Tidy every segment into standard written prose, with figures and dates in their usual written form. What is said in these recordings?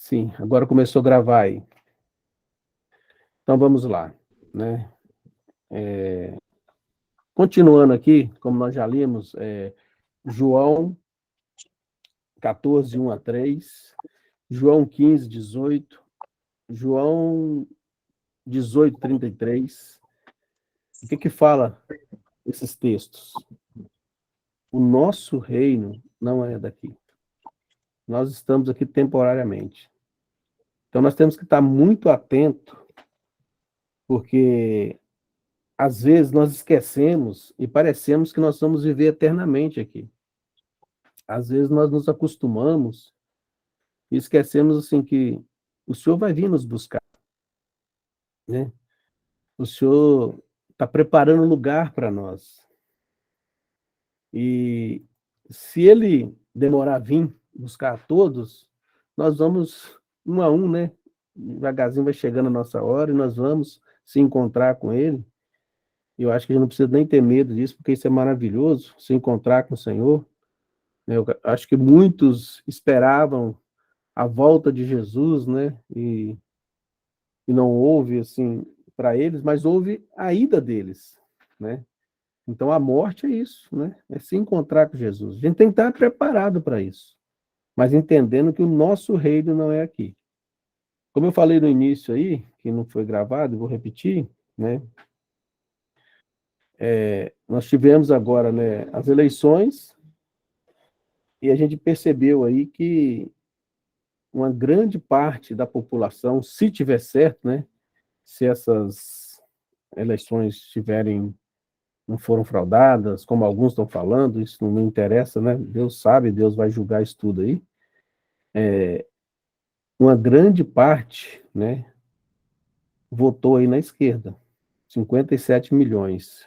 Sim, agora começou a gravar aí. Então vamos lá, né? Continuando aqui, como nós já lemos, João 14, 1 a 3, João 15, 18, João 18, 33. O que que fala esses textos? O nosso reino não é daqui. Nós estamos aqui temporariamente. Então nós temos que estar muito atento, porque às vezes nós esquecemos e parecemos que nós vamos viver eternamente aqui. Às vezes nós nos acostumamos e esquecemos assim que o Senhor vai vir nos buscar, né? O Senhor está preparando lugar para nós. E se Ele demorar a vir buscar a todos, nós vamos um a um, né? Devagarzinho vai chegando a nossa hora e nós vamos se encontrar com Ele. Eu acho que a gente não precisa nem ter medo disso, porque isso é maravilhoso, se encontrar com o Senhor. Eu acho que muitos esperavam a volta de Jesus, né? E não houve, assim, para eles, mas houve a ida deles, né? Então, a morte é isso, né? É se encontrar com Jesus. A gente tem que estar preparado para isso, mas entendendo que o nosso reino não é aqui. Como eu falei no início aí, que não foi gravado, vou repetir, né? Nós tivemos agora, né, as eleições e a gente percebeu aí que uma grande parte da população, se tiver certo, né, se essas eleições tiverem não foram fraudadas, como alguns estão falando, isso não me interessa, né? Deus sabe, Deus vai julgar isso tudo aí. Uma grande parte, né, votou aí na esquerda, 57 milhões.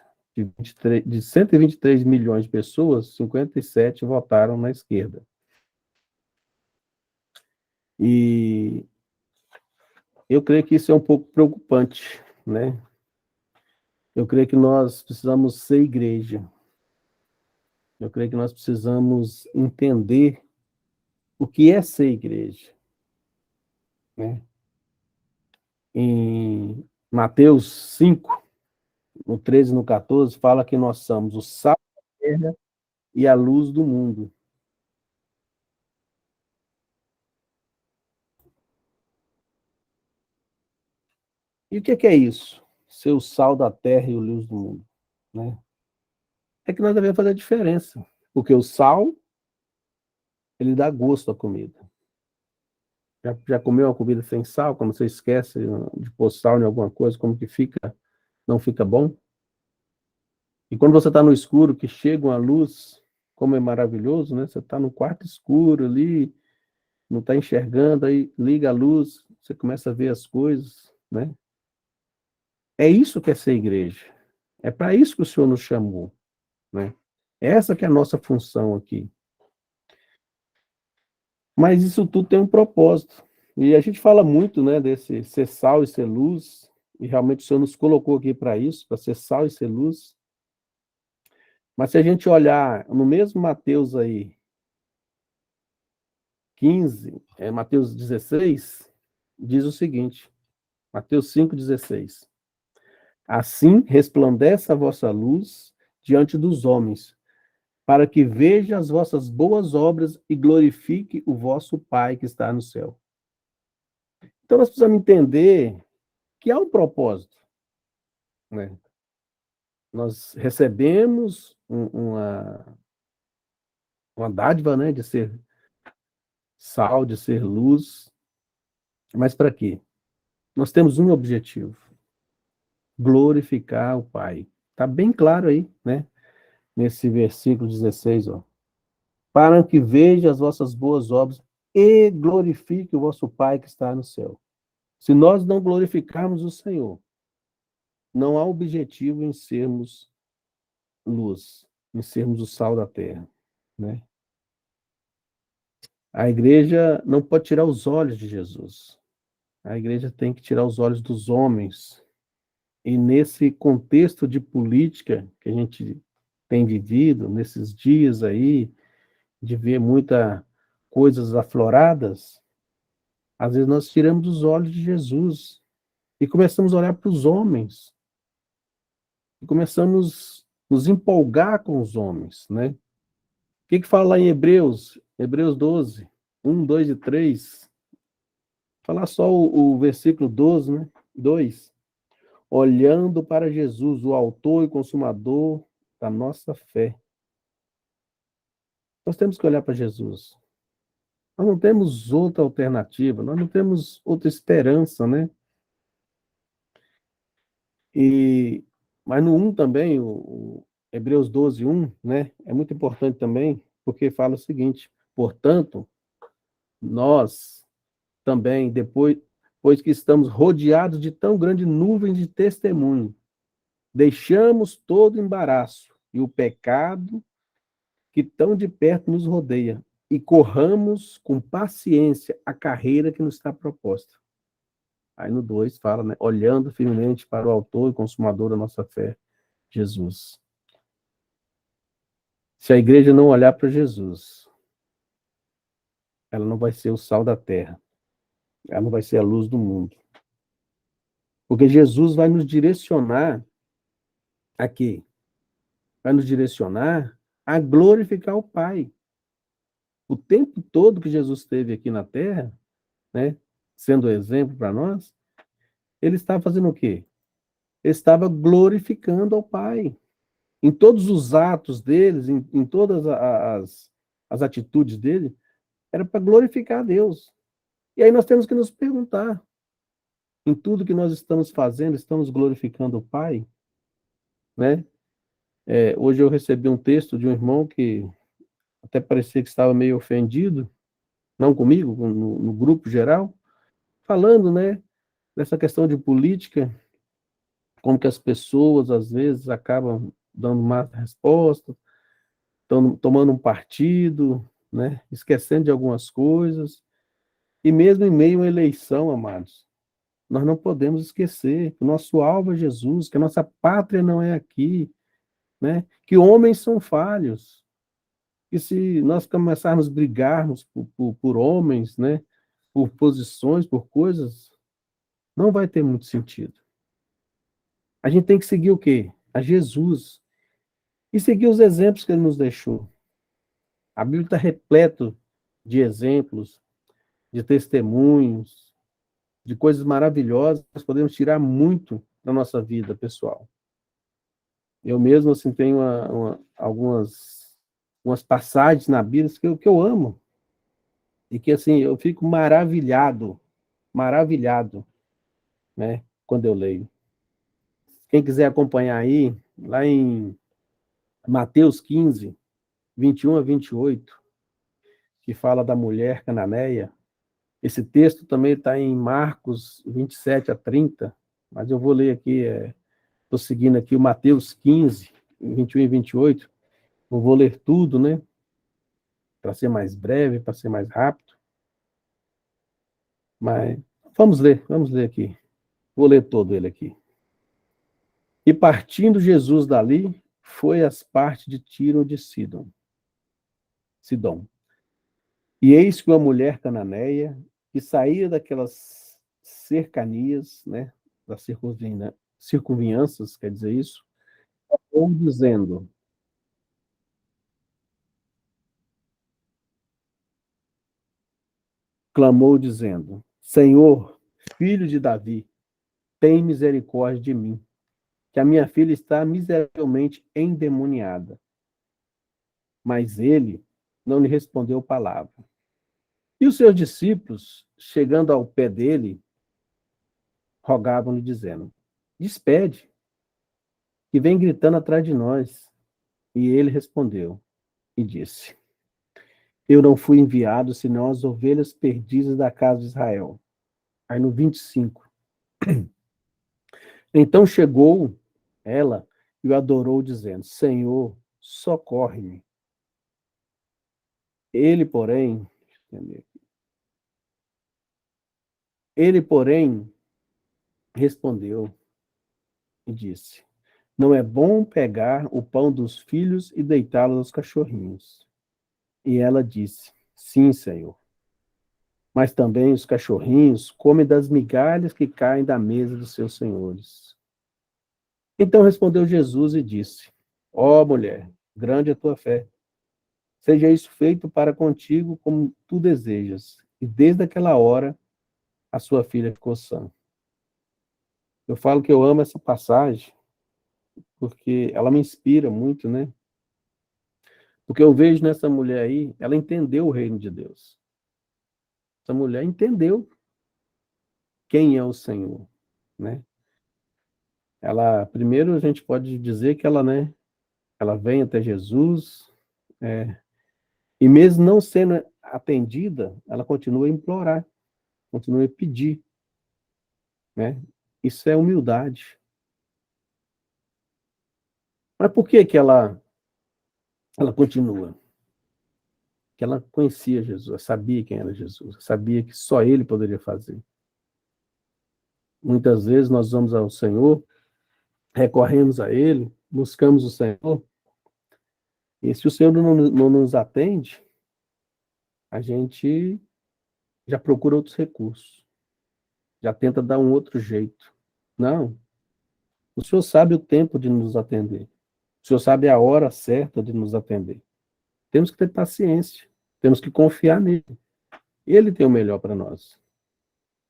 De 123 milhões de pessoas, 57 votaram na esquerda. E eu creio que isso é um pouco preocupante, né? Eu creio que nós precisamos ser igreja. Eu creio que nós precisamos entender o que é ser igreja, né? Em Mateus 5, no 13 e no 14, fala que nós somos o sal da terra e a luz do mundo. E o que é isso? Ser o sal da terra e a luz do mundo, né? É que nós devemos fazer a diferença, porque o sal, ele dá gosto à comida. Já comeu uma comida sem sal, quando você esquece de pôr sal em alguma coisa, como que fica, não fica bom? E quando você está no escuro, que chega uma luz, como é maravilhoso, né? Você está no quarto escuro ali, não está enxergando, aí liga a luz, você começa a ver as coisas, né? É isso que é ser igreja. É para isso que o Senhor nos chamou, né? Essa que é a nossa função aqui. Mas isso tudo tem um propósito. E a gente fala muito, né, desse ser sal e ser luz, e realmente o Senhor nos colocou aqui para isso, para ser sal e ser luz. Mas se a gente olhar no mesmo Mateus aí, 15, Mateus 16, diz o seguinte, Mateus 5,16. Assim resplandeça a vossa luz diante dos homens, para que veja as vossas boas obras e glorifique o vosso Pai que está no céu. Então nós precisamos entender que há um propósito, né? Nós recebemos uma dádiva, né, de ser sal, de ser luz, mas para quê? Nós temos um objetivo, glorificar o Pai. Está bem claro aí, né? Nesse versículo 16, ó. Para que veja as vossas boas obras e glorifique o vosso Pai que está no céu. Se nós não glorificarmos o Senhor, não há objetivo em sermos luz, em sermos o sal da terra, né? A igreja não pode tirar os olhos de Jesus. A igreja tem que tirar os olhos dos homens. E nesse contexto de política que a gente tem vivido, nesses dias aí, de ver muitas coisas afloradas, Às vezes nós tiramos os olhos de Jesus e começamos a olhar para os homens, e começamos a nos empolgar com os homens, né? O que fala lá em Hebreus? Hebreus 12, 1, 2 e 3. Falar só o versículo 12, né? 2. Olhando para Jesus, o autor e consumador da nossa fé. Nós temos que olhar para Jesus. Nós não temos outra alternativa, nós não temos outra esperança, né? E, mas no 1 também, o Hebreus 12, 1, né? É muito importante também, porque fala o seguinte: portanto, nós também, pois que estamos rodeados de tão grande nuvem de testemunho, deixamos todo o embaraço e o pecado que tão de perto nos rodeia, e corramos com paciência a carreira que nos está proposta. Aí no 2 fala, né? Olhando firmemente para o autor e consumador da nossa fé, Jesus. Se a igreja não olhar para Jesus, ela não vai ser o sal da terra. Ela não vai ser a luz do mundo. Porque Jesus vai nos direcionar aqui, vai nos direcionar a glorificar o Pai. O tempo todo que Jesus esteve aqui na terra, né, sendo exemplo para nós, ele estava fazendo o quê? Ele estava glorificando ao Pai. Em todos os atos deles, em todas as atitudes dele, era para glorificar a Deus. E aí nós temos que nos perguntar, em tudo que nós estamos fazendo, estamos glorificando o Pai? Né? Hoje eu recebi um texto de um irmão que até parecia que estava meio ofendido, não comigo, no grupo geral, falando, né, dessa questão de política, como que as pessoas, às vezes, acabam dando más respostas, tomando um partido, né, esquecendo de algumas coisas, e mesmo em meio à eleição, amados, nós não podemos esquecer que o nosso alvo é Jesus, que a nossa pátria não é aqui, né, que homens são falhos, que se nós começarmos a brigarmos por homens, né, por posições, por coisas, não vai ter muito sentido. A gente tem que seguir o quê? A Jesus. E seguir os exemplos que ele nos deixou. A Bíblia está repleto de exemplos, de testemunhos, de coisas maravilhosas, nós podemos tirar muito da nossa vida pessoal. Eu mesmo, assim, tenho algumas passagens na Bíblia que eu amo, e que, assim, eu fico maravilhado, né, quando eu leio. Quem quiser acompanhar aí, lá em Mateus 15, 21 a 28, que fala da mulher cananeia. Esse texto também está em Marcos 27 a 30, mas eu vou ler aqui, estou seguindo aqui o Mateus 15, 21 e 28. Não vou ler tudo, né? Para ser mais breve, para ser mais rápido. Mas vamos ler aqui. Vou ler todo ele aqui. E partindo Jesus dali, foi às partes de Tiro de Sidom. E eis que uma mulher cananeia, que saía daquelas cercanias, né, das circunvianças, quer dizer isso, ou clamou dizendo, Senhor, filho de Davi, tem misericórdia de mim, que a minha filha está miseravelmente endemoniada. Mas ele não lhe respondeu palavra. E os seus discípulos, chegando ao pé dele, rogavam-lhe, dizendo, despede, que vem gritando atrás de nós. E ele respondeu e disse, eu não fui enviado senão as ovelhas perdidas da casa de Israel. Aí no 25. Então chegou ela e o adorou, dizendo, Senhor, socorre-me. Ele, porém, ele, porém, respondeu e disse, não é bom pegar o pão dos filhos e deitá-lo aos cachorrinhos. E ela disse, sim, Senhor. mas também os cachorrinhos comem das migalhas que caem da mesa dos seus senhores. Então respondeu Jesus e disse: Ó mulher, grande é a tua fé. Seja isso feito para contigo como tu desejas. E desde aquela hora, a sua filha ficou sã. Eu falo que eu amo essa passagem porque ela me inspira muito, né? Porque eu vejo nessa mulher aí, ela entendeu o reino de Deus. Essa mulher entendeu quem é o Senhor, né? Ela, primeiro a gente pode dizer que ela, né, ela vem até Jesus, é, e mesmo não sendo atendida, ela continua a implorar, continua a pedir, né? Isso é humildade. Mas por que que ela continua? Que ela conhecia Jesus, sabia quem era Jesus, sabia que só ele poderia fazer. Muitas vezes nós vamos ao Senhor, recorremos a ele, buscamos o Senhor, e se o Senhor não nos atende, a gente já procura outros recursos, já tenta dar um outro jeito. Não, o Senhor sabe o tempo de nos atender. O Senhor sabe a hora certa de nos atender. Temos que ter paciência, temos que confiar nele. Ele tem o melhor para nós.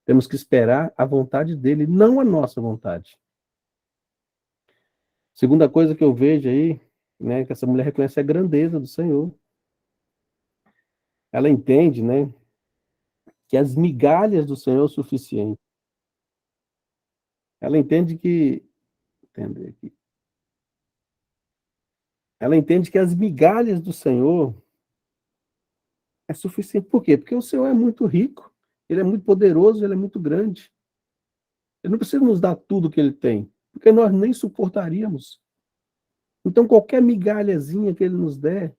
Temos que esperar a vontade dele, não a nossa vontade. Segunda coisa que eu vejo aí, né, que essa mulher reconhece a grandeza do Senhor. Ela entende, né, que as migalhas do Senhor é o suficiente. Ela entende que, entender aqui. Ela entende que as migalhas do Senhor é suficiente. Por quê? Porque o Senhor é muito rico, ele é muito poderoso, ele é muito grande. Ele não precisa nos dar tudo que ele tem, porque nós nem suportaríamos. Então, qualquer migalhazinha que ele nos der,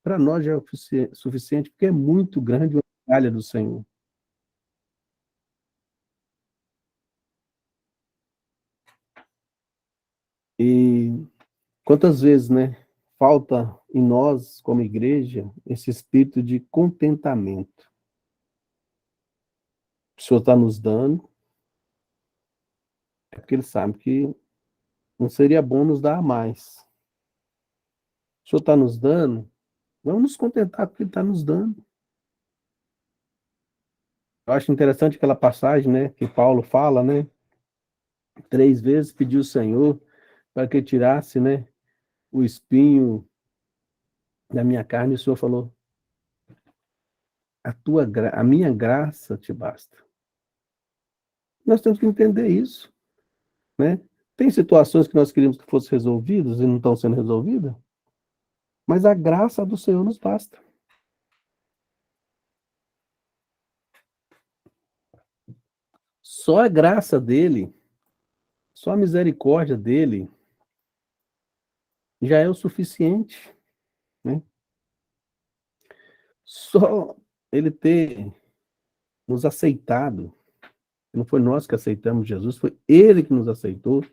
para nós já é o suficiente, porque é muito grande a migalha do Senhor. E quantas vezes, né, falta em nós, como igreja, esse espírito de contentamento. O Senhor está nos dando, é porque ele sabe que não seria bom nos dar mais. O Senhor está nos dando, vamos nos contentar com o que ele está nos dando. Eu acho interessante aquela passagem, né, que Paulo fala, né, 3 vezes pediu o Senhor para que tirasse, né, o espinho da minha carne, e o Senhor falou, a minha graça te basta. Nós temos que entender isso, né? Tem situações que nós queríamos que fossem resolvidas e não estão sendo resolvidas, mas a graça do Senhor nos basta. Só a graça dele, só a misericórdia dele já é o suficiente, né? Só ele ter nos aceitado, não foi nós que aceitamos Jesus, foi ele que nos aceitou,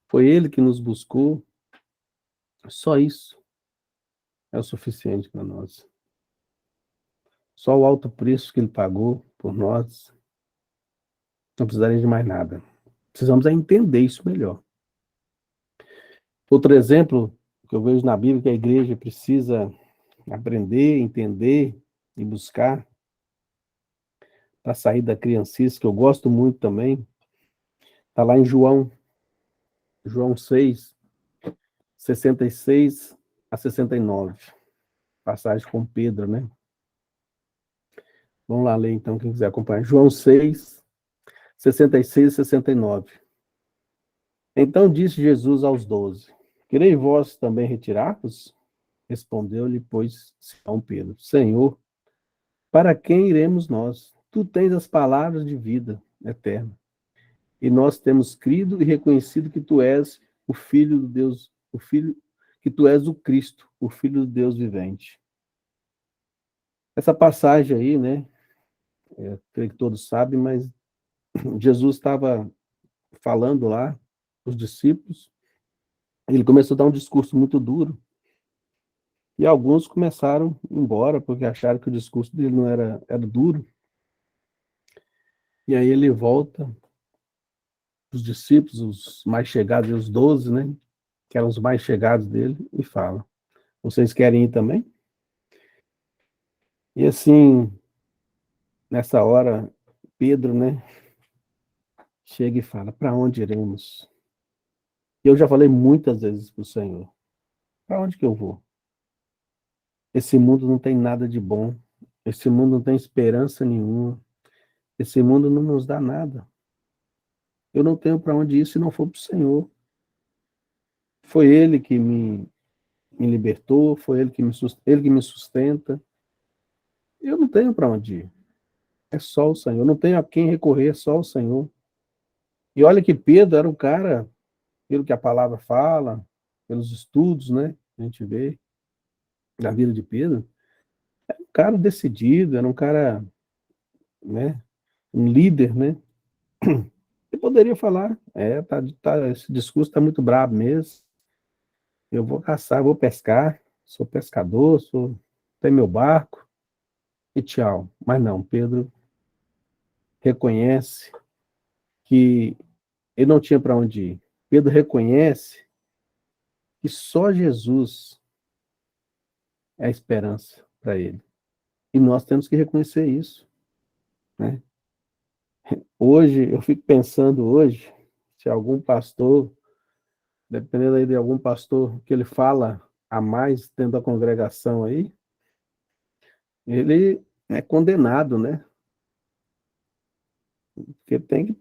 foi ele que nos buscou. Só isso é o suficiente para nós. Só o alto preço que ele pagou por nós, não precisaria de mais nada. Precisamos é entender isso melhor. Outro exemplo que eu vejo na Bíblia que a igreja precisa aprender, entender e buscar para sair da criancice, que eu gosto muito também, está lá em João 6, 66 a 69. Passagem com Pedro, né? Vamos lá ler então, quem quiser acompanhar. João 6, 66 e 69. Então disse Jesus aos 12: Quereis vós também retirar-vos? Respondeu-lhe, pois, Simão Pedro: Senhor, para quem iremos nós? Tu tens as palavras de vida eterna. E nós temos crido e reconhecido que tu és o Filho do Deus, o Filho, que tu és o Cristo, o Filho do Deus vivente. Essa passagem aí, né? Creio que todos sabem, mas Jesus estava falando lá, os discípulos, ele começou a dar um discurso muito duro, E alguns começaram a ir embora, porque acharam que o discurso dele não era duro. E aí ele volta, os discípulos, os mais chegados, os 12, né? Que eram os mais chegados dele, e fala: vocês querem ir também? E assim, nessa hora, Pedro, né, chega e fala: para onde iremos? E eu já falei muitas vezes para o Senhor: para onde que eu vou? Esse mundo não tem nada de bom, esse mundo não tem esperança nenhuma, esse mundo não nos dá nada. Eu não tenho para onde ir se não for para o Senhor. Foi Ele que me libertou, foi Ele que me sustenta. Eu não tenho para onde ir. É só o Senhor. Eu não tenho a quem recorrer, é só o Senhor. E olha que Pedro era um cara, pelo que a palavra fala, pelos estudos, né? A gente vê da vida de Pedro, um cara decidido, era um cara, né? Um líder, né? Eu poderia falar, esse discurso está muito brabo mesmo. Eu vou caçar, vou pescar, sou pescador, tenho meu barco e tchau. Mas não, Pedro reconhece que ele não tinha para onde ir. Pedro reconhece que só Jesus é a esperança para ele. E nós temos que reconhecer isso, né? Hoje, eu fico pensando hoje, se algum pastor, dependendo aí de algum pastor que ele fala a mais dentro da congregação aí, ele é condenado, né? Porque tem que,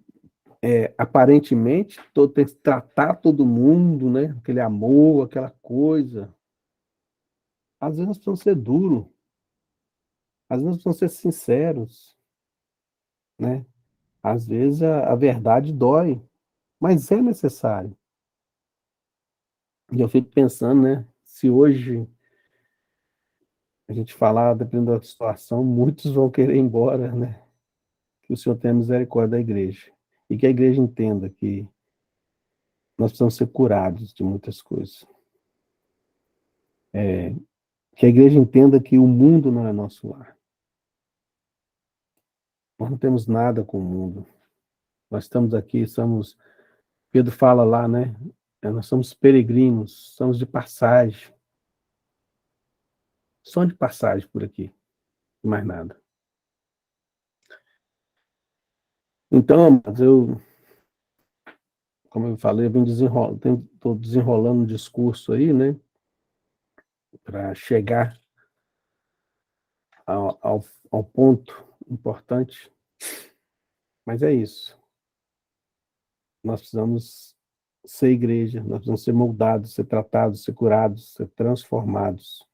aparentemente, tem que tratar todo mundo, né? Aquele amor, aquela coisa. Às vezes nós precisamos ser duros, às vezes nós precisamos ser sinceros, né? Às vezes a verdade dói, mas é necessário. E eu fico pensando, né? Se hoje a gente falar, dependendo da situação, muitos vão querer ir embora, né? Que o Senhor tenha misericórdia da igreja. E que a igreja entenda que nós precisamos ser curados de muitas coisas. Que a igreja entenda que o mundo não é nosso lar. Nós não temos nada com o mundo. Nós estamos aqui, Pedro fala lá, né? Nós somos peregrinos, somos de passagem. Só de passagem por aqui, mais nada. Então, mas como eu falei, eu estou desenrolando um discurso aí, né? Para chegar ao ponto importante. Mas é isso. Nós precisamos ser igreja, nós precisamos ser moldados, ser tratados, ser curados, ser transformados.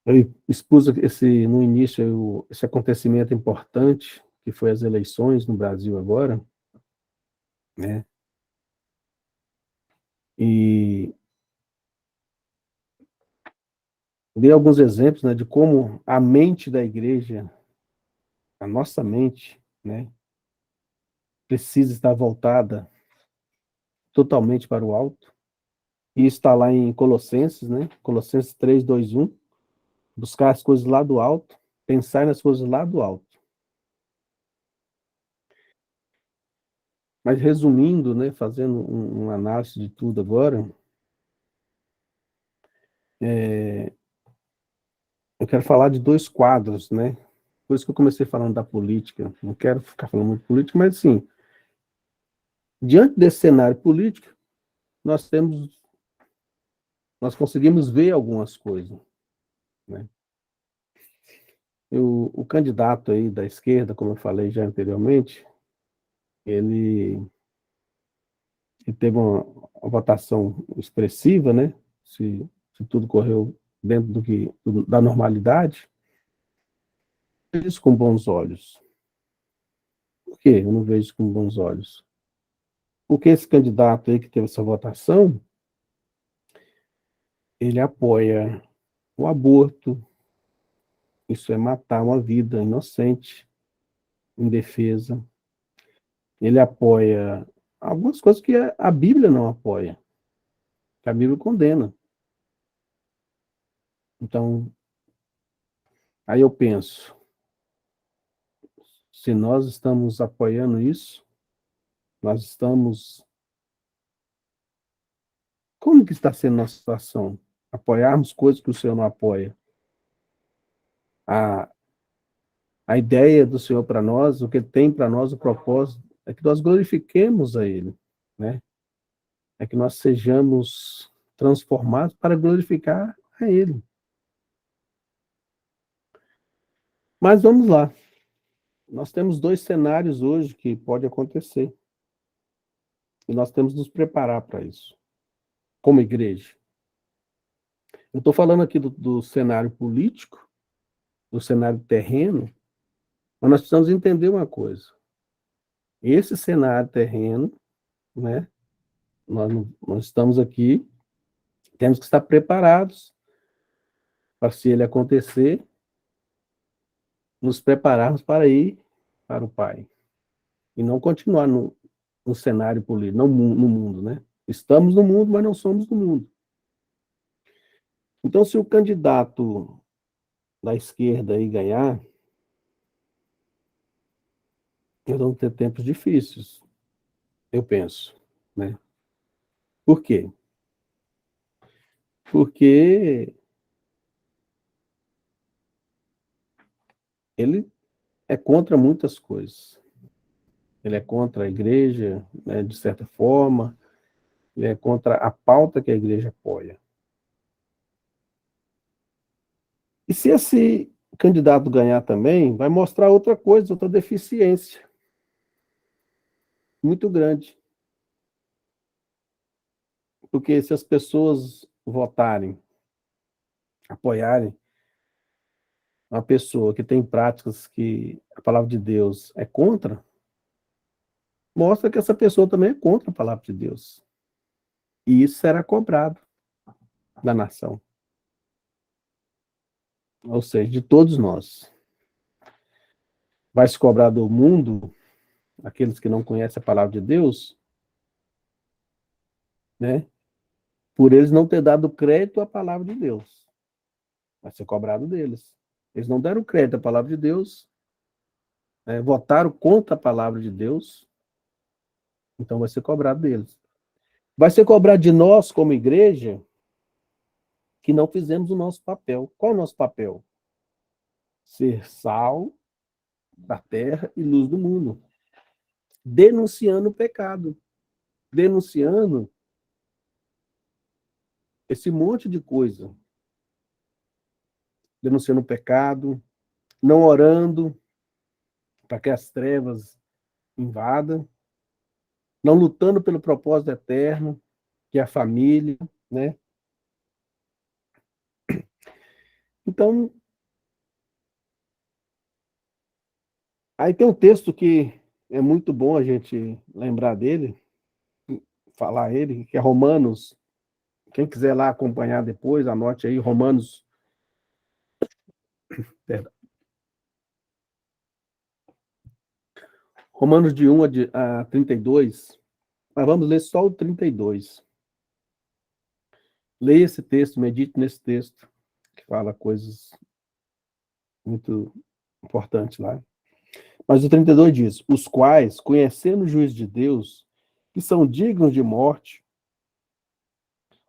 Eu expus no início esse acontecimento importante, que foi as eleições no Brasil agora, né? E dei alguns exemplos, né, de como a mente da igreja, a nossa mente, né, precisa estar voltada totalmente para o alto. E está lá em Colossenses, né? Colossenses 3, 2, 1. Buscar as coisas lá do alto, pensar nas coisas lá do alto. Mas resumindo, né, fazendo uma análise de tudo agora, eu quero falar de dois quadros, né? Por isso que eu comecei falando da política. Não quero ficar falando muito de política, mas assim, diante desse cenário político, nós temos, nós conseguimos ver algumas coisas, né? O candidato aí da esquerda, como eu falei já anteriormente, ele, ele teve uma votação expressiva, né? Se tudo correu dentro da normalidade, isso com bons olhos. Por que eu não vejo isso com bons olhos? Porque esse candidato aí que teve essa votação, ele apoia o aborto, isso é matar uma vida inocente, indefesa. Ele apoia algumas coisas que a Bíblia não apoia, que a Bíblia condena. Então, aí eu penso, se nós estamos apoiando isso, nós estamos... Como que está sendo a nossa situação? Apoiarmos coisas que o Senhor não apoia. A, a ideia do Senhor para nós, o que Ele tem para nós, o propósito, é que nós glorifiquemos a Ele, né? É que nós sejamos transformados para glorificar a Ele. Mas vamos lá. Nós temos dois cenários hoje que pode acontecer. E nós temos que nos preparar para isso, como igreja. Eu estou falando aqui do cenário político, do cenário terreno, mas nós precisamos entender uma coisa. Esse cenário terreno, né? Nós estamos aqui, temos que estar preparados para, se ele acontecer, nos prepararmos para ir para o Pai. E não continuar no cenário político, não no mundo, né? Estamos no mundo, mas não somos do mundo. Então, se o candidato da esquerda aí ganhar, nós vamos ter tempos difíceis, eu penso, né? Por quê? Porque ele é contra muitas coisas. Ele é contra a igreja, né, de certa forma, ele é contra a pauta que a igreja apoia. E se esse candidato ganhar também, vai mostrar outra coisa, outra deficiência muito grande. Porque se as pessoas votarem, apoiarem uma pessoa que tem práticas que a palavra de Deus é contra, mostra que essa pessoa também é contra a palavra de Deus. E isso será cobrado da nação. Ou seja, de todos nós. Vai se cobrar do mundo, aqueles que não conhecem a palavra de Deus, né? Por eles não ter dado crédito à palavra de Deus. Vai ser cobrado deles. Eles não deram crédito à palavra de Deus, né? Votaram contra a palavra de Deus, então vai ser cobrado deles. Vai ser cobrado de nós, como igreja, que não fizemos o nosso papel. Qual é o nosso papel? Ser sal da terra e luz do mundo. Denunciando o pecado. Denunciando esse monte de coisa. Denunciando o pecado, não orando para que as trevas invadam, não lutando pelo propósito eterno, que é a família, né? Então, aí tem um texto que é muito bom a gente lembrar dele, falar ele, que é Romanos. Quem quiser lá acompanhar depois, anote aí, Romanos, perdão, Romanos de 1 a 32, mas vamos ler só o 32. Leia esse texto, medite nesse texto, que fala coisas muito importantes lá. Mas o 32 diz: os quais, conhecendo o juízo de Deus, que são dignos de morte,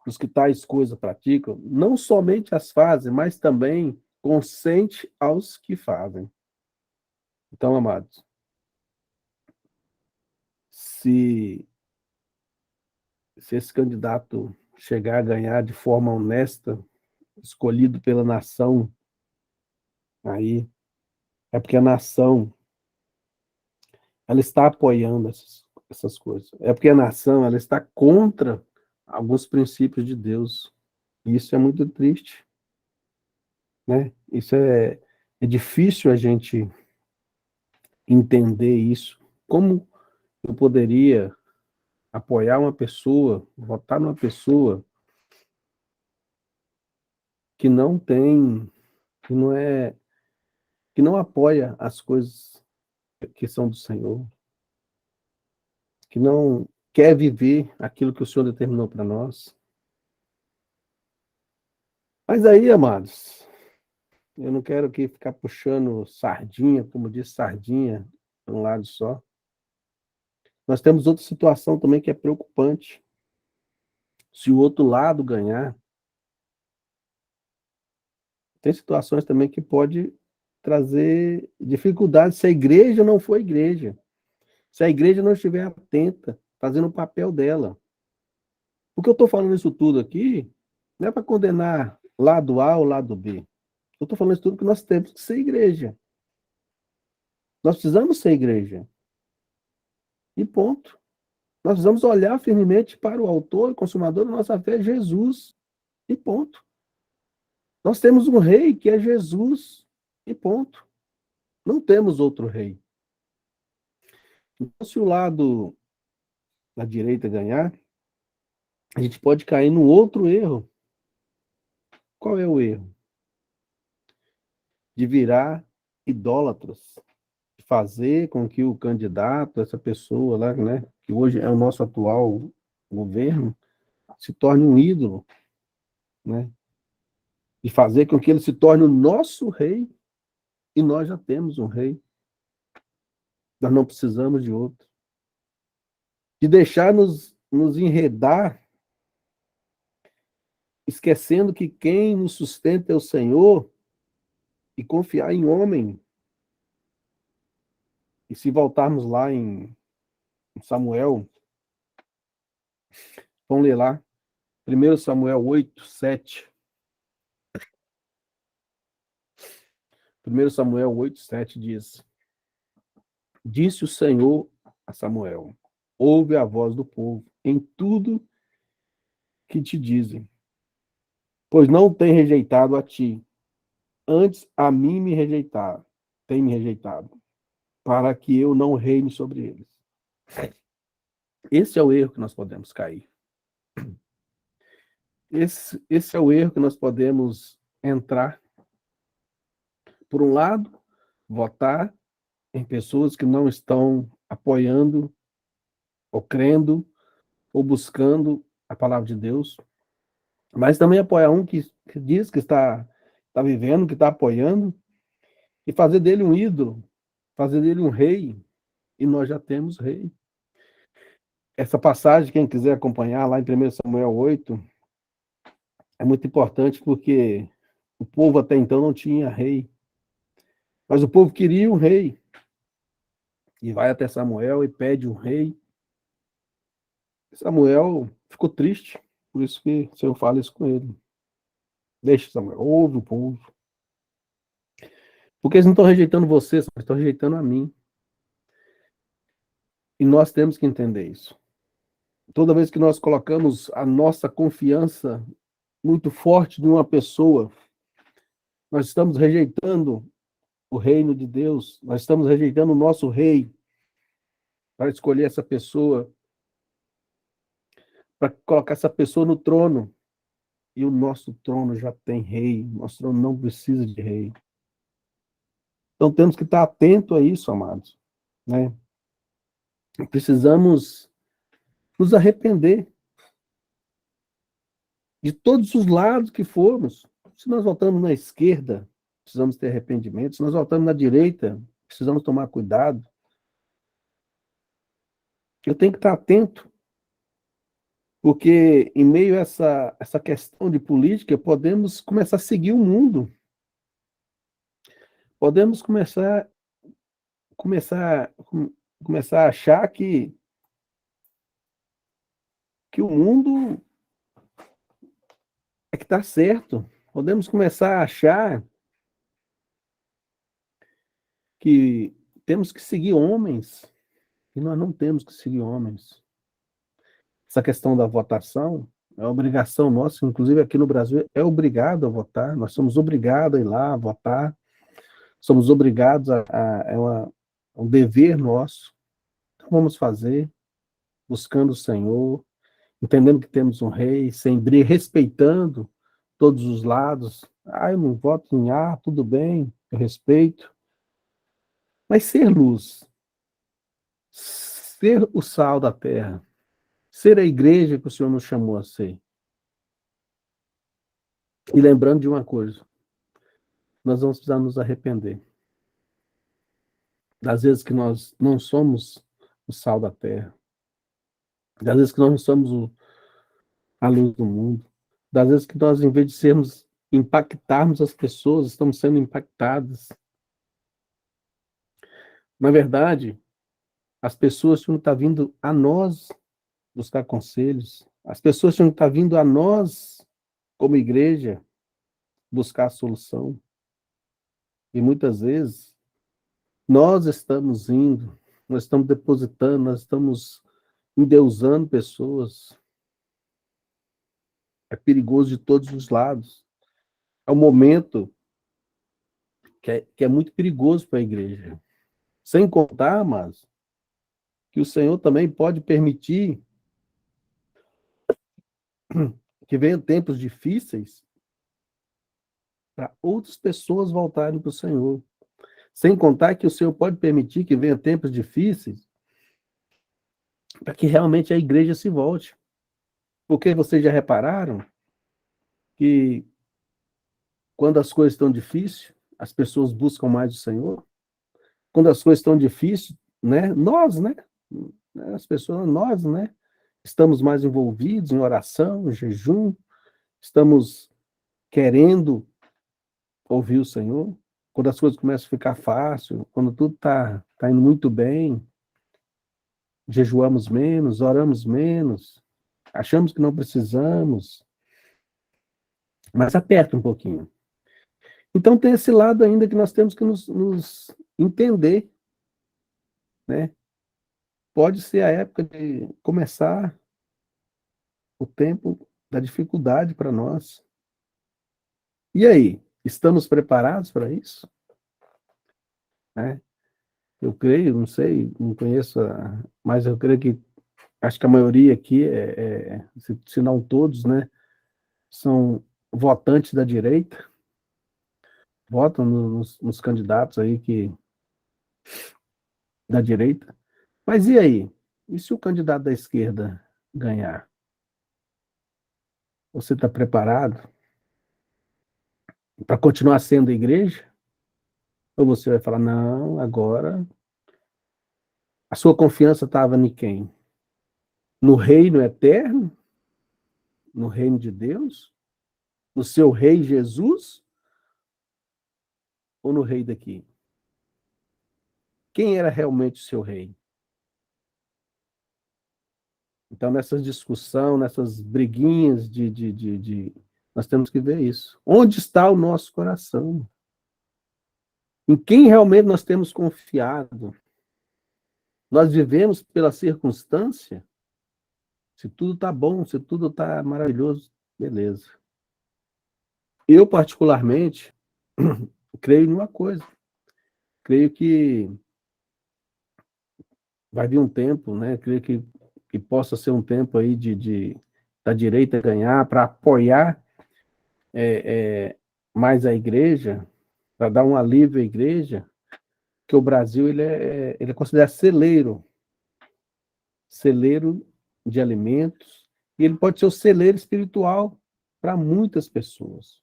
os que tais coisas praticam, não somente as fazem, mas também consente aos que fazem. Então, amados, se, se esse candidato chegar a ganhar de forma honesta, escolhido pela nação, aí é porque a nação ela está apoiando essas coisas. É porque a nação ela está contra alguns princípios de Deus. E isso é muito triste, né? Isso é difícil a gente entender isso. Como eu poderia apoiar uma pessoa, votar numa pessoa que não tem, que não é, que não apoia as coisas que são do Senhor, que não quer viver aquilo que o Senhor determinou para nós. Mas aí, amados, eu não quero aqui ficar puxando sardinha, como diz sardinha, de um lado só. Nós temos outra situação também que é preocupante. Se o outro lado ganhar, tem situações também que pode trazer dificuldades se a igreja não for igreja. Se a igreja não estiver atenta, fazendo o papel dela. Porque eu estou falando isso tudo aqui, não é para condenar lado A ou lado B. Eu estou falando isso tudo porque nós temos que ser igreja. Nós precisamos ser igreja. E ponto. Nós precisamos olhar firmemente para o autor e consumador da nossa fé, Jesus. E ponto. Nós temos um rei que é Jesus. E ponto. Não temos outro rei. Então, se o lado da direita ganhar, a gente pode cair no outro erro. Qual é o erro? De virar idólatras. De fazer com que o candidato, essa pessoa lá, né, que hoje é o nosso atual governo, se torne um ídolo, né? De fazer com que ele se torne o nosso rei, e nós já temos um rei. Nós não precisamos de outro. De deixar nos enredar, esquecendo que quem nos sustenta é o Senhor, e confiar em homem. E se voltarmos lá em Samuel, vamos ler lá, 1 Samuel 8:7. 1 Samuel 8:7 diz: Disse o Senhor a Samuel: Ouve a voz do povo em tudo que te dizem, pois não tem rejeitado a ti, antes a mim me rejeitaram, tem me rejeitado, para que eu não reine sobre eles. Esse é o erro que nós podemos cair. Esse é o erro que nós podemos entrar. Por um lado, votar em pessoas que não estão apoiando, ou crendo, ou buscando a palavra de Deus, mas também apoiar um que diz que está vivendo, que está apoiando, e fazer dele um ídolo, fazer dele um rei, e nós já temos rei. Essa passagem, quem quiser acompanhar, lá em 1 Samuel 8, é muito importante porque o povo até então não tinha rei, mas o povo queria um rei, e vai até Samuel e pede um rei. Samuel ficou triste, por isso que o Senhor fala isso com ele. Deixa, Samuel, ouve o povo. Porque eles não estão rejeitando você, eles estão rejeitando a mim. E nós temos que entender isso. Toda vez que nós colocamos a nossa confiança muito forte em uma pessoa, nós estamos rejeitando o reino de Deus, nós estamos rejeitando o nosso rei para escolher essa pessoa, para colocar essa pessoa no trono. E o nosso trono já tem rei, nosso trono não precisa de rei. Então temos que estar atento a isso, amados, né? Precisamos nos arrepender de todos os lados que formos. Se nós voltamos na esquerda, precisamos ter arrependimento. Se nós voltamos na direita, precisamos tomar cuidado. Eu tenho que estar atento, porque em meio a essa questão de política, podemos começar a seguir o mundo. Podemos começar, começar a achar que o mundo é que está certo. Podemos começar a achar que temos que seguir homens, e nós não temos que seguir homens. Essa questão da votação é obrigação nossa, inclusive aqui no Brasil, é obrigado a votar, nós somos obrigados a ir lá votar, somos obrigados é um dever nosso. Então vamos fazer, buscando o Senhor, entendendo que temos um rei, sem briga, respeitando todos os lados. Ah, eu não voto em A, tudo bem, eu respeito. Mas ser luz, ser o sal da terra, ser a igreja que o Senhor nos chamou a ser. E lembrando de uma coisa, nós vamos precisar nos arrepender das vezes que nós não somos o sal da terra, das vezes que nós não somos a luz do mundo, das vezes que nós, em vez de sermos, impactarmos as pessoas, estamos sendo impactadas. Na verdade, as pessoas tinham que estar vindo a nós buscar conselhos, as pessoas tinham que estar vindo a nós, como igreja, buscar a solução. E muitas vezes, nós estamos indo, nós estamos depositando, nós estamos endeusando pessoas. É perigoso de todos os lados. É um momento que é muito perigoso para a igreja. Sem contar, mas que o Senhor também pode permitir que venham tempos difíceis para outras pessoas voltarem para o Senhor. Sem contar que o Senhor pode permitir que venham tempos difíceis para que realmente a igreja se volte. Porque vocês já repararam que quando as coisas estão difíceis, as pessoas buscam mais o Senhor? Quando as coisas estão difíceis, né? Nós, né? As pessoas, nós, né? Estamos mais envolvidos em oração, em jejum, estamos querendo ouvir o Senhor. Quando as coisas começam a ficar fácil, quando tudo tá indo muito bem, jejuamos menos, oramos menos, achamos que não precisamos, mas aperta um pouquinho. Então tem esse lado ainda que nós temos que nos entender, né? Pode ser a época de começar o tempo da dificuldade para nós. E aí, estamos preparados para isso? Né? Eu creio, não sei, não conheço, mas eu creio que acho que a maioria aqui, se não todos, né, são votantes da direita, votam nos candidatos aí da direita. Mas e aí? E se o candidato da esquerda ganhar? Você está preparado para continuar sendo igreja? Ou você vai falar, não, agora a sua confiança estava em quem? No reino eterno? No reino de Deus? No seu rei Jesus? Ou no rei daqui? Quem era realmente o seu rei? Então, nessas discussões, nessas briguinhas nós temos que ver isso. Onde está o nosso coração? Em quem realmente nós temos confiado? Nós vivemos pela circunstância? Se tudo está bom, se tudo está maravilhoso, beleza. Eu, particularmente, creio em uma coisa. Creio que vai vir um tempo, né? Creio que possa ser um tempo aí da direita ganhar para apoiar mais a igreja, para dar um alívio à igreja, que o Brasil ele é considerado celeiro de alimentos, e ele pode ser o celeiro espiritual para muitas pessoas.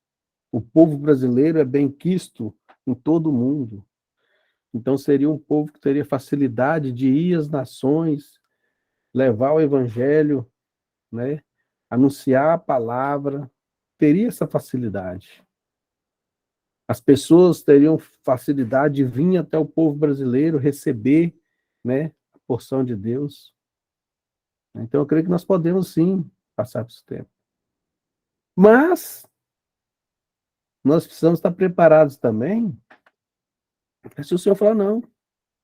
O povo brasileiro é bem quisto em todo o mundo. Então seria um povo que teria facilidade de ir às nações, levar o evangelho, né? Anunciar a palavra, teria essa facilidade. As pessoas teriam facilidade de vir até o povo brasileiro receber, né, a porção de Deus. Então, eu creio que nós podemos, sim, passar por esse tempo. Mas, nós precisamos estar preparados também, se o Senhor falar, não,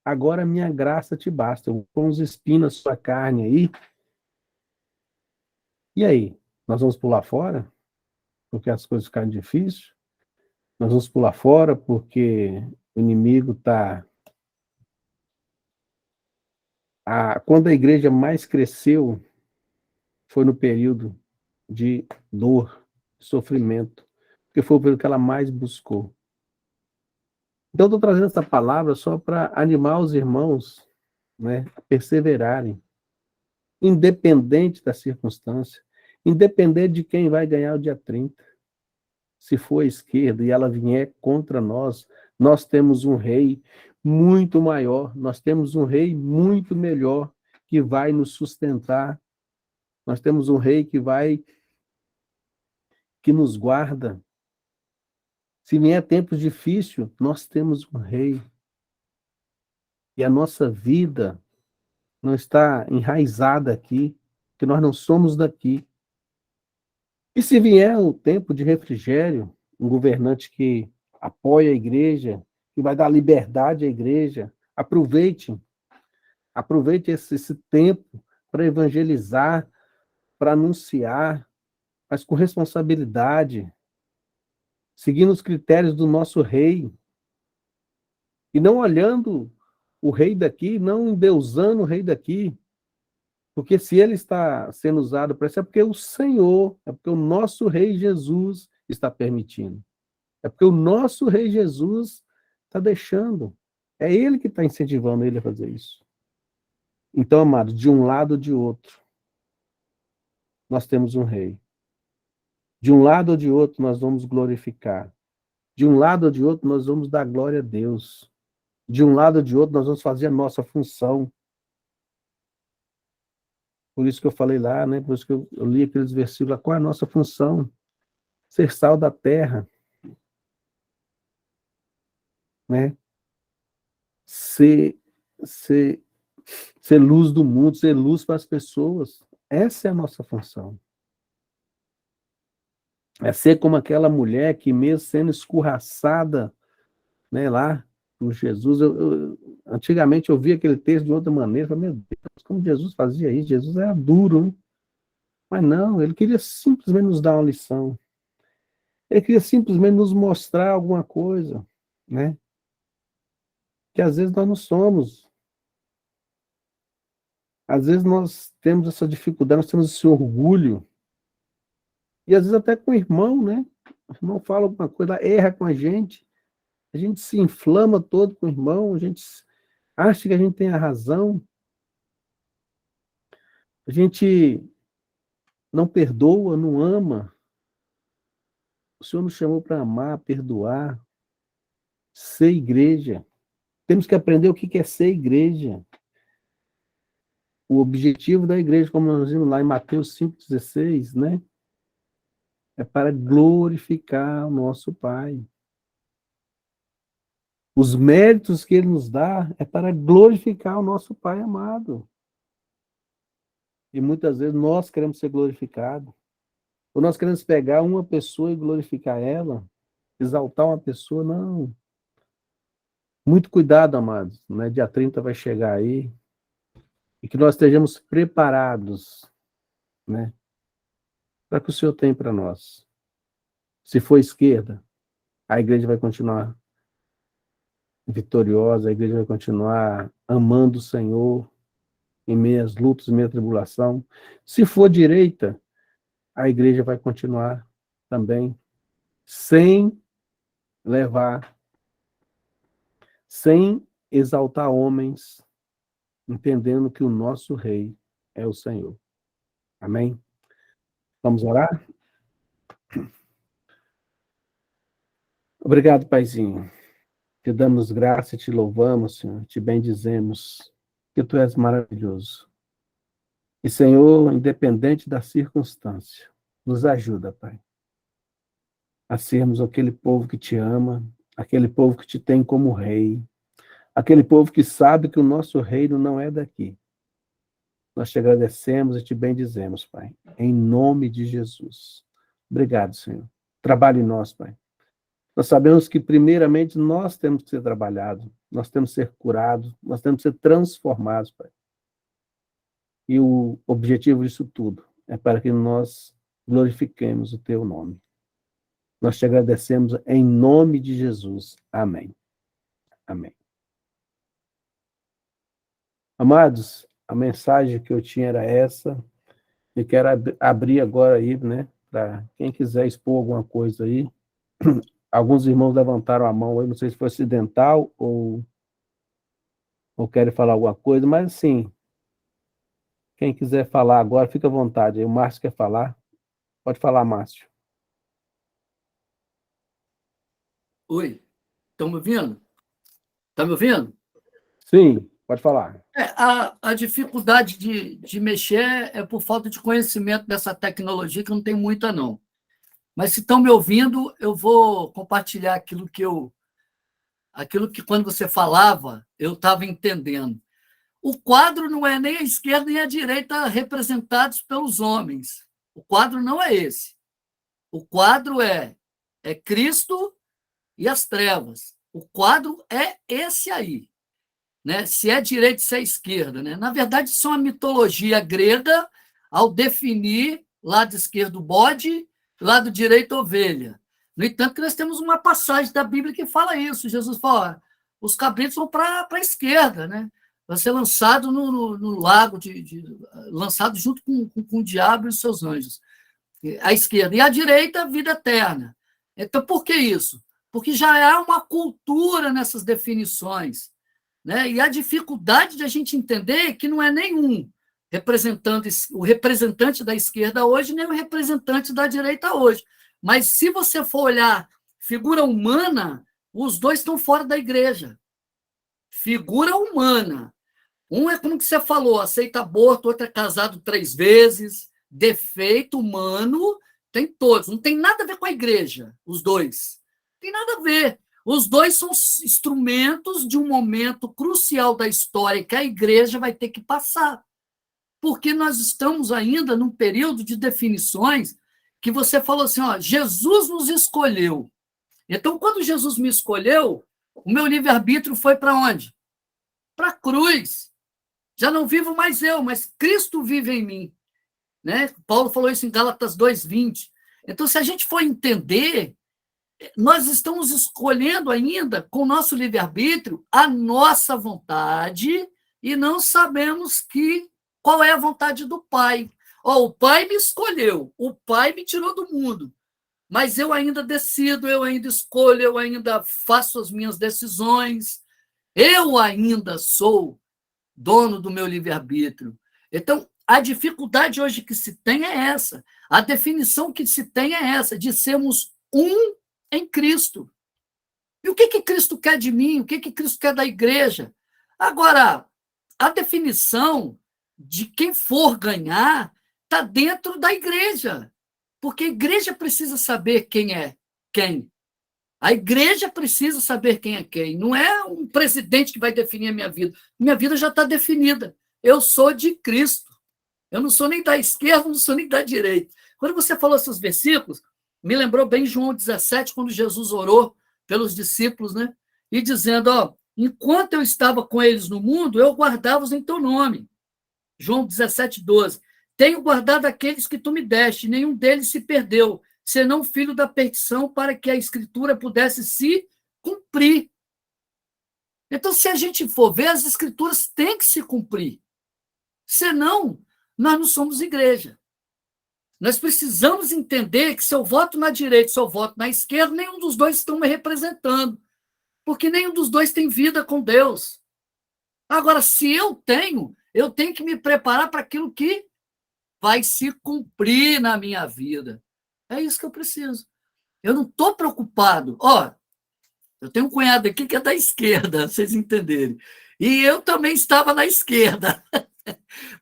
agora a minha graça te basta, eu vou pôr uns espinhos na sua carne aí, e aí? Nós vamos pular fora, porque as coisas ficaram difíceis? Nós vamos pular fora porque o inimigo está... Quando a igreja mais cresceu, foi no período de dor, sofrimento, porque foi o período que ela mais buscou. Então, estou trazendo essa palavra só para animar os irmãos, né, a perseverarem, independente da circunstância, independente de quem vai ganhar o dia 30. se for a esquerda e ela vier contra nós, nós temos um rei muito maior, nós temos um rei muito melhor que vai nos sustentar. Nós temos um rei que nos guarda. Se vier tempos difíceis, nós temos um rei. E a nossa vida não está enraizada aqui, que nós não somos daqui. E se vier o tempo de refrigério, um governante que apoia a igreja, que vai dar liberdade à igreja, aproveite esse tempo para evangelizar, para anunciar, mas com responsabilidade, seguindo os critérios do nosso rei, e não olhando o rei daqui, não endeusando o rei daqui, porque se ele está sendo usado para isso, é porque o Senhor, é porque o nosso rei Jesus está permitindo. É porque o nosso rei Jesus está deixando. É ele que está incentivando ele a fazer isso. Então, amados, de um lado ou de outro, nós temos um rei. De um lado ou de outro, nós vamos glorificar. De um lado ou de outro, nós vamos dar glória a Deus. De um lado ou de outro, nós vamos fazer a nossa função. Por isso que eu falei lá, né? Por isso que eu li aqueles versículos lá, qual é a nossa função? Ser sal da terra, né? Ser, ser, ser luz do mundo, ser luz para as pessoas. Essa é a nossa função. É ser como aquela mulher que, mesmo sendo escorraçada, né, lá por Jesus, antigamente eu via aquele texto de outra maneira, falei, meu Deus, como Jesus fazia isso? Jesus era duro, né? Mas não, ele queria simplesmente nos dar uma lição. Ele queria simplesmente nos mostrar alguma coisa, né? Que às vezes nós não somos. Às vezes nós temos essa dificuldade, nós temos esse orgulho. E às vezes até com o irmão, né? O irmão fala alguma coisa, erra com a gente se inflama todo com o irmão, a gente acha que a gente tem a razão, a gente não perdoa, não ama. O Senhor nos chamou para amar, perdoar, ser igreja. Temos que aprender o que é ser igreja. O objetivo da igreja, como nós vimos lá em Mateus 5,16, né? É para glorificar o nosso Pai. Os méritos que Ele nos dá é para glorificar o nosso Pai amado. E muitas vezes nós queremos ser glorificados. Ou nós queremos pegar uma pessoa e glorificar ela, exaltar uma pessoa, não. Muito cuidado, amados, né? Dia 30 vai chegar aí, e que nós estejamos preparados, né? Para o que o Senhor tem para nós. Se for esquerda, a igreja vai continuar vitoriosa, a igreja vai continuar amando o Senhor em meio às lutas, em meio à tribulação. Se for direita, a igreja vai continuar também sem levar, sem exaltar homens, entendendo que o nosso rei é o Senhor. Amém? Vamos orar? Obrigado, Paizinho. Te damos graça e te louvamos, Senhor, te bendizemos, que tu és maravilhoso. E, Senhor, independente da circunstância, nos ajuda, Pai, a sermos aquele povo que te ama, aquele povo que te tem como rei, aquele povo que sabe que o nosso reino não é daqui. Nós te agradecemos e te bendizemos, Pai, em nome de Jesus. Obrigado, Senhor. Trabalhe em nós, Pai. Nós sabemos que, primeiramente, nós temos que ser trabalhados, nós temos que ser curados, nós temos que ser transformados, Pai. E o objetivo disso tudo é para que nós glorifiquemos o Teu nome. Nós te agradecemos em nome de Jesus. Amém. Amém. Amados, a mensagem que eu tinha era essa. Eu quero abrir agora aí, né, para quem quiser expor alguma coisa aí. Alguns irmãos levantaram a mão aí, não sei se foi acidental ou querem falar alguma coisa, mas assim, quem quiser falar agora, fica à vontade. O Márcio quer falar. Pode falar, Márcio. Oi, estão me ouvindo? Está me ouvindo? Sim, pode falar. A dificuldade de mexer é por falta de conhecimento dessa tecnologia, que não tem muita, não. Mas se estão me ouvindo, eu vou compartilhar aquilo que quando você falava, eu estava entendendo. O quadro não é nem a esquerda nem a direita representados pelos homens. O quadro não é esse. O quadro é Cristo e as trevas. O quadro é esse aí. Né? Se é direita, se é esquerda. Né? Na verdade, isso é uma mitologia grega ao definir lado esquerdo bode, lado direito ovelha. No entanto, que nós temos uma passagem da Bíblia que fala isso. Jesus fala, os cabritos vão para a esquerda, né? Vai ser lançado no lago, lançado junto com o diabo e os seus anjos. A esquerda. E a direita, vida eterna. Então, por que isso? Porque já há uma cultura nessas definições. Né? E a dificuldade de a gente entender que não é nenhum o representante da esquerda hoje, nem o representante da direita hoje. Mas se você for olhar figura humana, os dois estão fora da igreja. Figura humana. Um é como que você falou, aceita aborto, outro é casado 3 vezes, defeito humano, tem todos. Não tem nada a ver com a igreja, os dois. Não tem nada a ver. Os dois são instrumentos de um momento crucial da história que a igreja vai ter que passar. Porque nós estamos ainda num período de definições que você falou assim, ó, Jesus nos escolheu. Então, quando Jesus me escolheu, o meu livre-arbítrio foi para onde? Para a cruz. Já não vivo mais eu, mas Cristo vive em mim. Né? Paulo falou isso em Gálatas 2:20. Então, se a gente for entender, nós estamos escolhendo ainda, com o nosso livre-arbítrio, a nossa vontade e não sabemos qual é a vontade do Pai. O Pai me escolheu, o Pai me tirou do mundo, mas eu ainda decido, eu ainda escolho, eu ainda faço as minhas decisões, eu ainda sou dono do meu livre-arbítrio. Então, a dificuldade hoje que se tem é essa. A definição que se tem é essa, de sermos um em Cristo. E o que Cristo quer de mim? O que Cristo quer da igreja? Agora, a definição de quem for ganhar está dentro da igreja. Porque a igreja precisa saber quem é quem. A igreja precisa saber quem é quem. Não é um presidente que vai definir a minha vida. Minha vida já está definida. Eu sou de Cristo. Eu não sou nem da esquerda, não sou nem da direita. Quando você falou esses versículos, me lembrou bem João 17, quando Jesus orou pelos discípulos, né? E dizendo, enquanto eu estava com eles no mundo, eu guardava-os em teu nome. João 17:12. Tenho guardado aqueles que tu me deste, nenhum deles se perdeu, senão filho da perdição, para que a escritura pudesse se cumprir. Então, se a gente for ver, as escrituras têm que se cumprir. Senão, nós não somos igreja. Nós precisamos entender que se eu voto na direita, se eu voto na esquerda, nenhum dos dois estão me representando, porque nenhum dos dois tem vida com Deus. Agora, se eu tenho que me preparar para aquilo que vai se cumprir na minha vida. É isso que eu preciso. Eu não estou preocupado. Eu tenho um cunhado aqui que é da esquerda, vocês entenderem. E eu também estava na esquerda.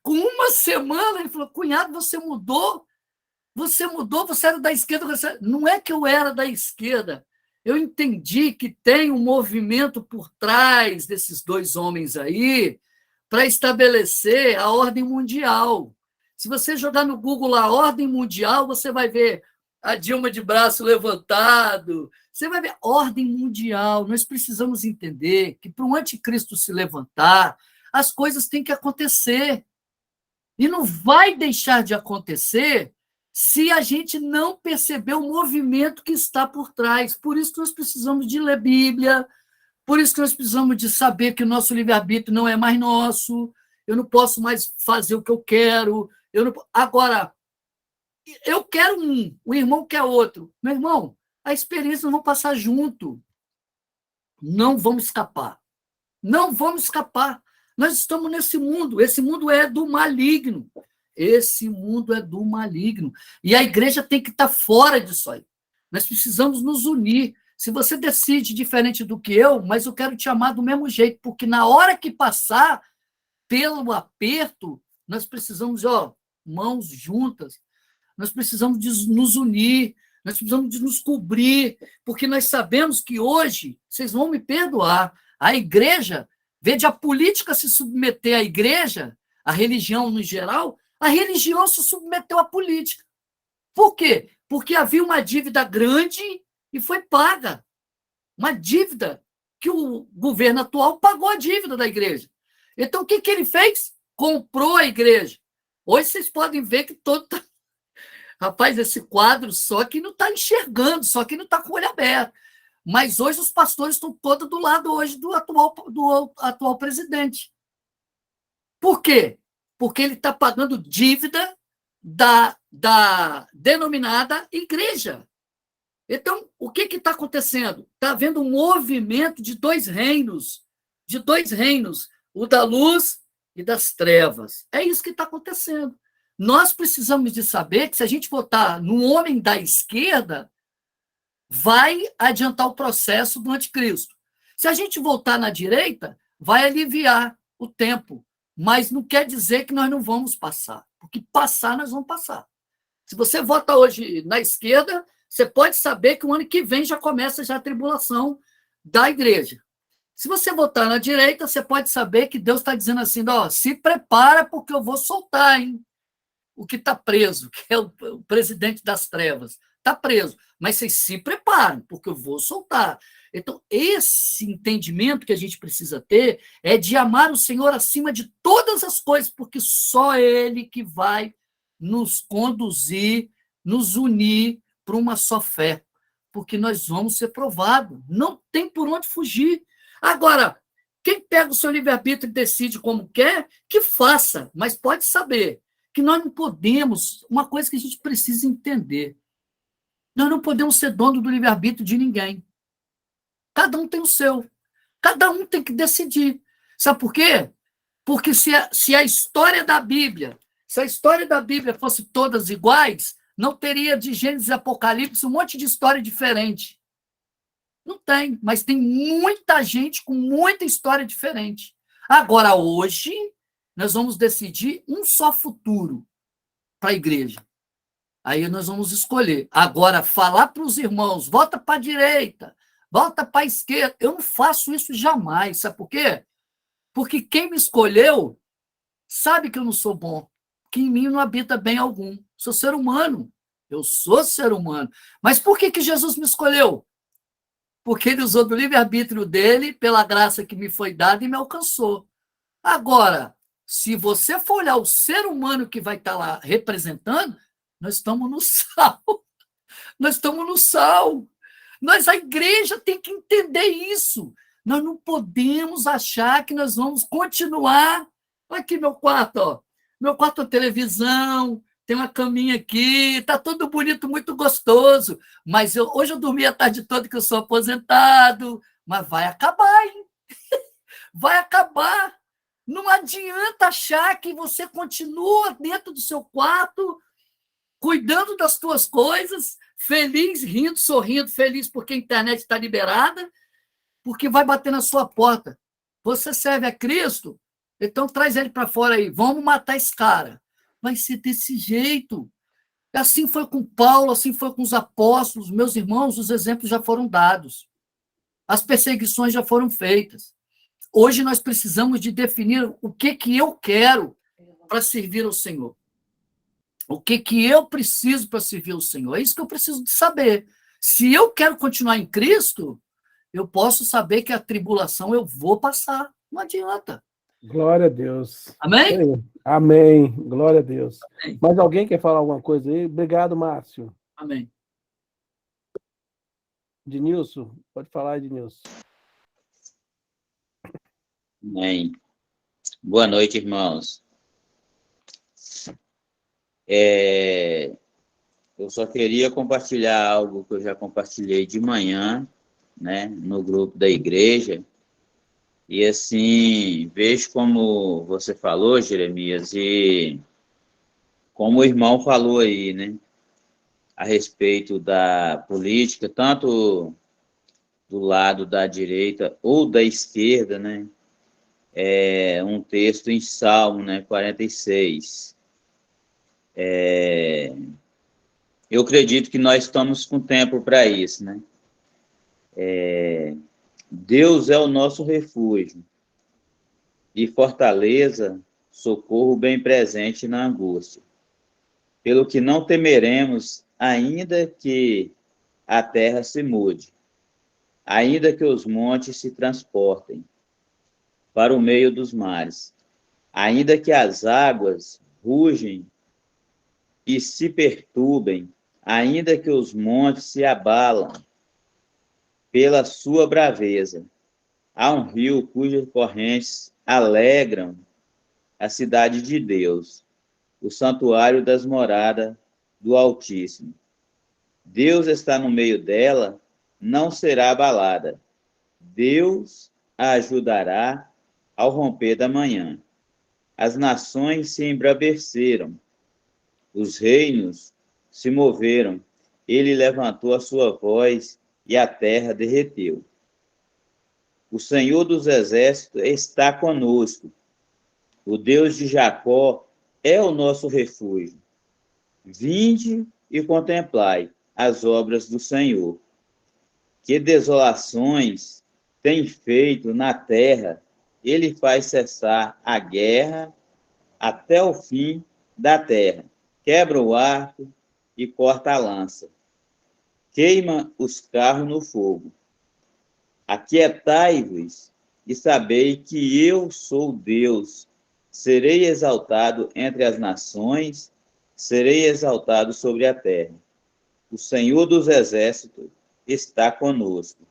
Com uma semana, ele falou, cunhado, você mudou, você era da esquerda. Não é que eu era da esquerda. Eu entendi que tem um movimento por trás desses dois homens aí para estabelecer a ordem mundial. Se você jogar no Google a ordem mundial, você vai ver a Dilma de braço levantado, você vai ver ordem mundial. Nós precisamos entender que para o anticristo se levantar, as coisas têm que acontecer. E não vai deixar de acontecer se a gente não perceber o movimento que está por trás. Por isso que nós precisamos de ler Bíblia, por isso que nós precisamos de saber que o nosso livre-arbítrio não é mais nosso, eu não posso mais fazer o que eu quero. Agora, eu quero o irmão quer outro. Meu irmão, a experiência nós vamos passar junto. Não vamos escapar. Não vamos escapar. Nós estamos nesse mundo. Esse mundo é do maligno. Esse mundo é do maligno. E a igreja tem que estar fora disso aí. Nós precisamos nos unir. se você decide diferente do que eu, mas eu quero te amar do mesmo jeito, porque na hora que passar pelo aperto, nós precisamos, mãos juntas, nós precisamos de nos unir, nós precisamos de nos cobrir, porque nós sabemos que hoje, vocês vão me perdoar, a igreja, em vez de a política se submeter à igreja, a religião no geral, a religião se submeteu à política. Por quê? Porque havia uma dívida grande e foi paga. Uma dívida que o governo atual pagou a dívida da igreja. Então, o que ele fez? Comprou a igreja. Hoje vocês podem ver que todo... Rapaz, esse quadro só que não está enxergando, só que não está com o olho aberto. Mas hoje os pastores estão todos do lado hoje do atual presidente. Por quê? Porque ele está pagando dívida da denominada igreja. Então, o que está acontecendo? Está havendo um movimento de dois reinos, o da luz e das trevas. É isso que está acontecendo. Nós precisamos de saber que se a gente votar no homem da esquerda, vai adiantar o processo do anticristo. Se a gente votar na direita, vai aliviar o tempo, mas não quer dizer que nós não vamos passar, porque passar nós vamos passar. Se você vota hoje na esquerda, você pode saber que o ano que vem já começa já a tribulação da igreja. Se você votar na direita, você pode saber que Deus está dizendo assim, se prepara porque eu vou soltar, hein? O que está preso, que é o presidente das trevas, está preso. Mas vocês se preparam, porque eu vou soltar. Então, esse entendimento que a gente precisa ter é de amar o Senhor acima de todas as coisas, porque só Ele que vai nos conduzir, nos unir para uma só fé, porque nós vamos ser provados. Não tem por onde fugir. Agora, quem pega o seu livre-arbítrio e decide como quer, que faça, mas pode saber que nós não podemos, uma coisa que a gente precisa entender, nós não podemos ser dono do livre-arbítrio de ninguém. Cada um tem o seu. Cada um tem que decidir. Sabe por quê? Porque se a história da Bíblia, se a história da Bíblia fosse todas iguais, não teria de Gênesis e Apocalipse um monte de história diferente. Não tem, mas tem muita gente com muita história diferente. Agora, hoje, nós vamos decidir um só futuro para a igreja. Aí nós vamos escolher. Agora, falar para os irmãos, volta para a direita, volta para a esquerda. Eu não faço isso jamais. Sabe por quê? Porque quem me escolheu sabe que eu não sou bom, que em mim não habita bem algum. Sou ser humano. Eu sou ser humano. Mas por que Jesus me escolheu? Porque ele usou do livre-arbítrio dele, pela graça que me foi dada e me alcançou. Agora, se você for olhar o ser humano que vai estar lá representando, nós estamos no sal. Nós estamos no sal. A igreja tem que entender isso. Nós não podemos achar que nós vamos continuar. Olha aqui meu quarto, ó. Meu quarto é televisão, tem uma caminha aqui, está tudo bonito, muito gostoso. Mas hoje eu dormi a tarde toda que eu sou aposentado. Mas vai acabar, hein? Vai acabar. Não adianta achar que você continua dentro do seu quarto, cuidando das suas coisas, feliz, rindo, sorrindo, feliz porque a internet está liberada, porque vai bater na sua porta. Você serve a Cristo? Então traz ele para fora aí. Vamos matar esse cara. Vai ser desse jeito. Assim foi com Paulo, assim foi com os apóstolos. Meus irmãos, os exemplos já foram dados. As perseguições já foram feitas. Hoje nós precisamos de definir o que eu quero para servir ao Senhor. O que eu preciso para servir ao Senhor? É isso que eu preciso de saber. Se eu quero continuar em Cristo, eu posso saber que a tribulação eu vou passar. Não adianta. Glória a Deus. Amém? Amém. Glória a Deus. Amém. Mais alguém quer falar alguma coisa aí? Obrigado, Márcio. Amém. Ednilson, pode falar, Ednilson. Amém. Boa noite, irmãos. Eu só queria compartilhar algo que eu já compartilhei de manhã, né, no grupo da igreja. E assim, vejo como você falou, Jeremias, e como o irmão falou aí, né, a respeito da política, tanto do lado da direita ou da esquerda, né? É um texto em Salmo, né? 46. Eu acredito que nós estamos com tempo para isso, né? Deus é o nosso refúgio e fortaleza, socorro bem presente na angústia. Pelo que não temeremos, ainda que a terra se mude, ainda que os montes se transportem para o meio dos mares, ainda que as águas rugem e se perturbem, ainda que os montes se abalam pela sua braveza. Há um rio cujas correntes alegram a cidade de Deus, o santuário das moradas do Altíssimo. Deus está no meio dela, não será abalada. Deus a ajudará ao romper da manhã. As nações se embraveceram, os reinos se moveram. Ele levantou a sua voz e a terra derreteu. O Senhor dos exércitos está conosco. O Deus de Jacó é o nosso refúgio. Vinde e contemplai as obras do Senhor. Que desolações tem feito na terra, ele faz cessar a guerra até o fim da terra. Quebra o arco e corta a lança. Queima os carros no fogo. Aquietai-vos e sabei que eu sou Deus. Serei exaltado entre as nações, serei exaltado sobre a terra. O Senhor dos exércitos está conosco.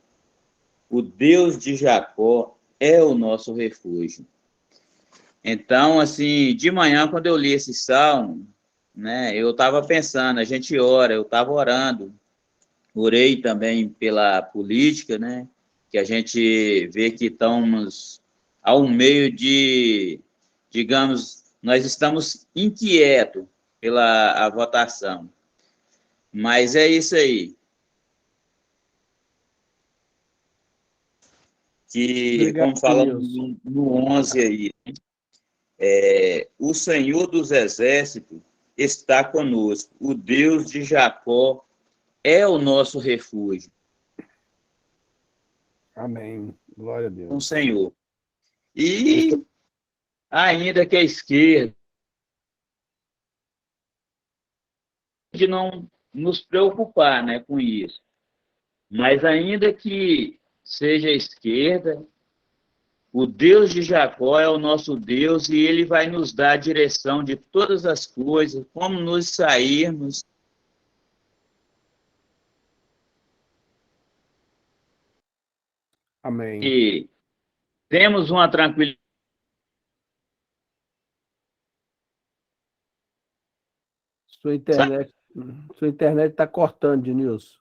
O Deus de Jacó é o nosso refúgio. Então, assim, de manhã, quando eu li esse salmo, né, eu estava pensando, a gente ora, eu estava orando, orei também pela política, né, que a gente vê que estamos ao meio de, digamos, nós estamos inquietos pela a votação. Mas é isso aí, que, Obrigado, como fala Nilson. no 11 aí, o Senhor dos exércitos está conosco, o Deus de Jacó é o nosso refúgio, Amém. Glória a o Deus. Senhor. E ainda que a esquerda, de não nos preocupar, né, com isso, mas ainda que seja a esquerda, o Deus de Jacó é o nosso Deus e ele vai nos dar a direção de todas as coisas, como nos sairmos. Amém. E temos uma tranquilidade. Sua internet, sua internet está cortando, Nilson.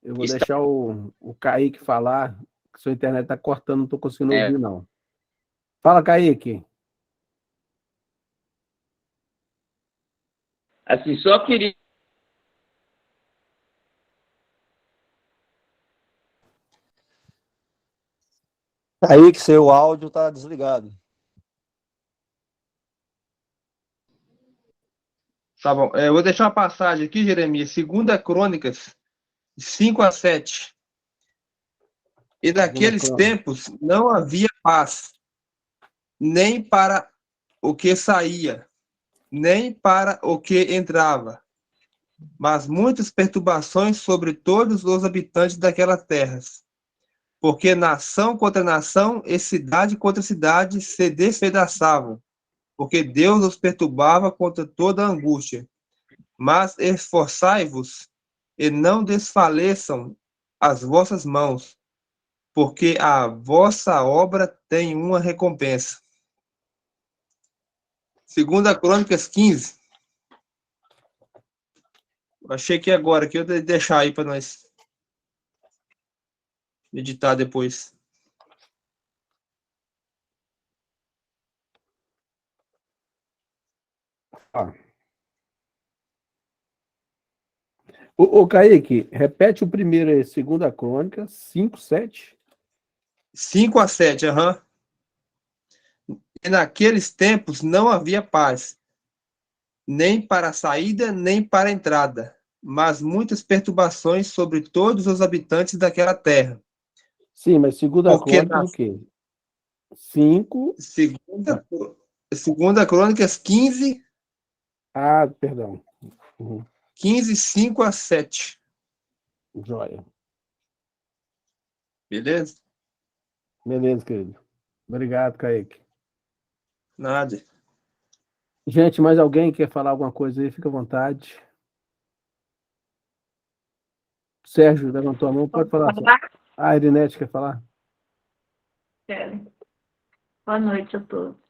Eu vou Está, deixar o Kaique falar, que sua internet está cortando, não estou conseguindo é, ouvir, não. Fala, Kaique. assim, só queria. Aí que seu áudio está desligado. Tá bom. Eu vou deixar uma passagem aqui, Jeremias, 2 Crônicas 5-7. E Segunda naqueles Crônica. tempos não havia paz, nem para o que saía, nem para o que entrava, mas muitas perturbações sobre todos os habitantes daquelas terras. Porque nação contra nação e cidade contra cidade se despedaçavam, porque Deus os perturbava contra toda angústia. Mas esforçai-vos e não desfaleçam as vossas mãos, porque a vossa obra tem uma recompensa. 2 Crônicas 15. Achei que agora, que eu vou deixar aí para nós editar depois. Ó, Ô, Kaique, repete o primeiro aí, 2 Crônicas 5, 7. 5-7, aham. E naqueles tempos não havia paz, nem para a saída, nem para a entrada, mas muitas perturbações sobre todos os habitantes daquela terra. Sim, mas 2 Porque Crônicas o quê? 5. segunda Crônicas 15, Ah, perdão. 5-7. Joia. Beleza? Beleza, querido. Obrigado, Kaique. Nada. Gente, mais alguém quer falar alguma coisa aí? Fica à vontade. Sérgio, levantou a mão, pode falar. Ah, a Irinete quer falar? Quero. Boa noite a todos.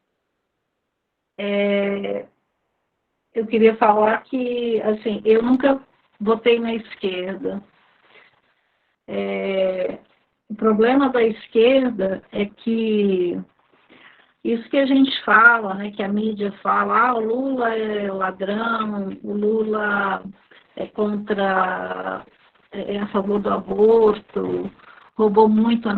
Eu queria falar que, assim, eu nunca votei na esquerda. O problema da esquerda é que isso que a gente fala, né, que a mídia fala, o Lula é ladrão, o Lula é contra, é a favor do aborto, roubou muito a